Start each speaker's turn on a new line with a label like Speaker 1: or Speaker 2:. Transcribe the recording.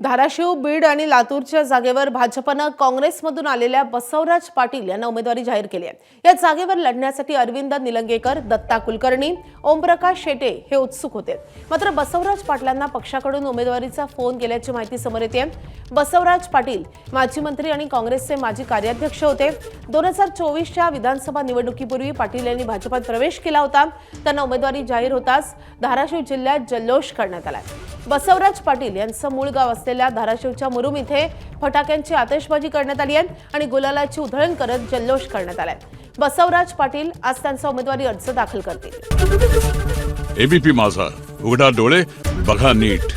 Speaker 1: धाराशिव, बीड आणि लातूरच्या जागेवर भाजपनं काँग्रेसमधून आलेल्या बसवराज पाटील यांना उमेदवारी जाहीर केली आहे। या जागेवर लढण्यासाठी अरविंद निलंगेकर, दत्ता कुलकर्णी, ओमप्रकाश शेटे हे उत्सुक होते। मात्र बसवराज पाटलांना पक्षाकडून उमेदवारीचा फोन गेल्याची माहिती समोर येते। बसवराज पाटील माजी मंत्री आणि काँग्रेसचे माजी कार्याध्यक्ष होते। 2024च्या विधानसभा निवडणुकीपूर्वी पाटील यांनी भाजपात प्रवेश केला होता। त्यांना उमेदवारी जाहीर होताच धाराशिव जिल्ह्यात जल्लोष करण्यात आला। बसवराज पाटील यांचं मूळ गाव असलेल्या धाराशिवच्या मुरुम इथे फटाक्यांची आतिषबाजी करण्यात आली आहे आणि गुलालाची उधळण करत जल्लोष करण्यात आलाय। बसवराज पाटील आज त्यांचा उमेदवारी अर्ज दाखल करतील।
Speaker 2: एबीपी माझा, उघडा डोळे बघा नीट।